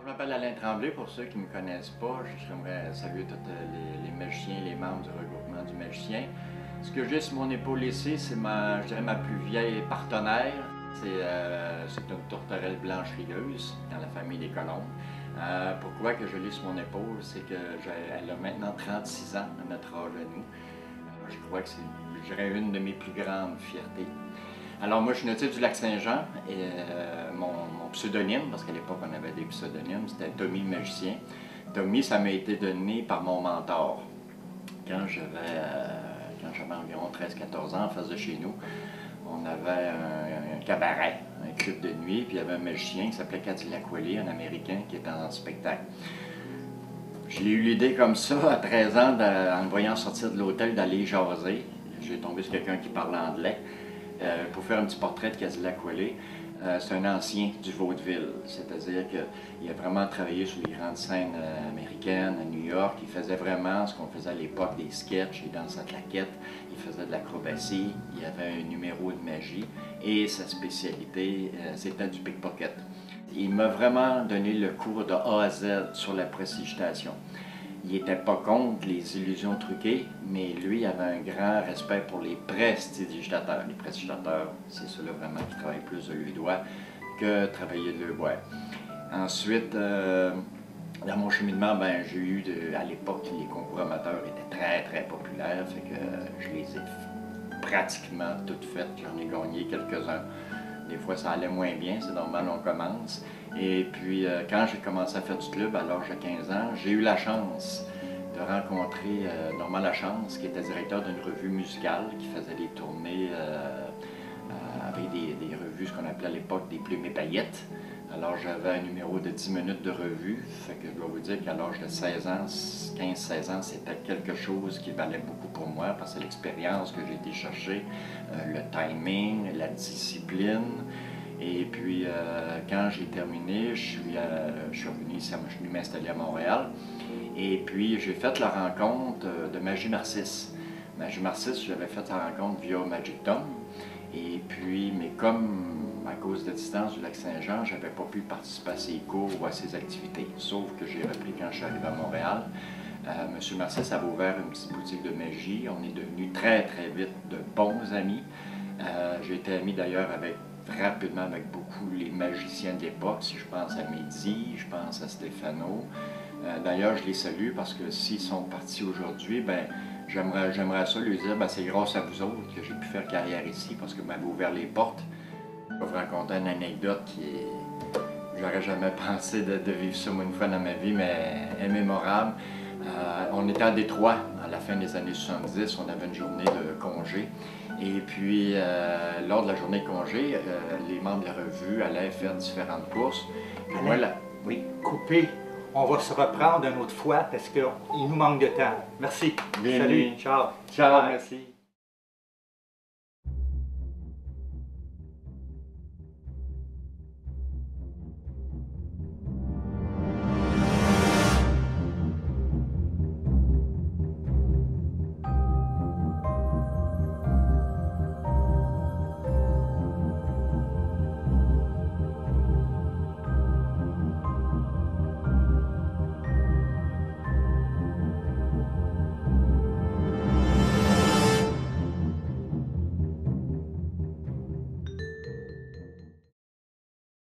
m'appelle Alain Tremblay, pour ceux qui ne me connaissent pas. J'aimerais saluer tous les magiciens, les membres du regroupement du magicien. Ce que j'ai sur mon épaule ici, c'est je dirais ma plus vieille partenaire. C'est une tourterelle blanche rieuse dans la famille des colombes. Pourquoi que je l'ai sur mon épaule, c'est qu'elle a maintenant 36 ans à notre âge à nous. Je crois que c'est, je dirais, une de mes plus grandes fiertés. Alors moi, je suis natif du Lac-Saint-Jean et mon pseudonyme, parce qu'à l'époque on avait des pseudonymes, c'était Tommy le magicien. Tommy, ça m'a été donné par mon mentor. Quand j'avais environ 13-14 ans, en face de chez nous, on avait un cabaret, un club de nuit, puis il y avait un magicien qui s'appelait Cadillac Willie, un Américain qui était en spectacle. J'ai eu l'idée comme ça, à 13 ans, en me voyant sortir de l'hôtel, d'aller jaser. J'ai tombé sur quelqu'un qui parlait anglais. Pour faire un petit portrait de Cadillac Willie. C'est un ancien du vaudeville, c'est-à-dire qu'il a vraiment travaillé sur les grandes scènes américaines, à New York. Il faisait vraiment ce qu'on faisait à l'époque, des sketchs, il dansait à claquette, il faisait de l'acrobatie, il avait un numéro de magie et sa spécialité, c'était du pickpocket. Il m'a vraiment donné le cours de A à Z sur la prestidigitation. Il n'était pas contre les illusions truquées, mais lui avait un grand respect pour les prestidigitateurs. Les prestidigitateurs, c'est ceux-là vraiment qui travaillent plus de l'œil doigt que travailler de l'œil bois. Ensuite, dans mon cheminement, j'ai eu, à l'époque, les concours amateurs étaient très populaires, fait que je les ai pratiquement toutes faites. J'en ai gagné quelques-uns. Des fois, ça allait moins bien, c'est normal, on commence. Et puis, quand j'ai commencé à faire du club à l'âge de 15 ans, j'ai eu la chance de rencontrer Normand Lachance, qui était directeur d'une revue musicale, qui faisait des tournées avec des revues, ce qu'on appelait à l'époque des plumes et paillettes. Alors, j'avais un numéro de 10 minutes de revue, fait que je dois vous dire qu'à l'âge de 16 ans, 15-16 ans, c'était quelque chose qui valait beaucoup pour moi, parce que c'est l'expérience que j'ai été chercher, le timing, la discipline. Et puis, quand j'ai terminé, je suis revenu ici, je suis venu m'installer à Montréal. Et puis, j'ai fait la rencontre de Magie Narcisse. Magie Narcisse, j'avais fait la rencontre via Magic Tom. Et puis, mais comme à cause de la distance du Lac-Saint-Jean, je n'avais pas pu participer à ses cours ou à ses activités. Sauf que j'ai repris quand je suis arrivé à Montréal. Monsieur Narcisse avait ouvert une petite boutique de magie. On est devenus très vite de bons amis. J'ai été ami d'ailleurs rapidement avec beaucoup les magiciens de l'époque. Si je pense à Mehdi, je pense à Stéphano. D'ailleurs, je les salue parce que s'ils sont partis aujourd'hui, j'aimerais ça lui dire, c'est grâce à vous autres que j'ai pu faire carrière ici parce que vous m'avez ouvert les portes. Je vais vous raconter une anecdote qui est... J'aurais jamais pensé de vivre ça une fois dans ma vie, mais est mémorable. On était à Détroit à la fin des années 70, on avait une journée de congé. Et puis, lors de la journée de congé, les membres de la revue allaient faire différentes courses. Alain, voilà. Oui. Coupé. On va se reprendre une autre fois parce qu'il nous manque de temps. Merci. Bien, salut. oui. Ciao. Ciao, Bye. merci.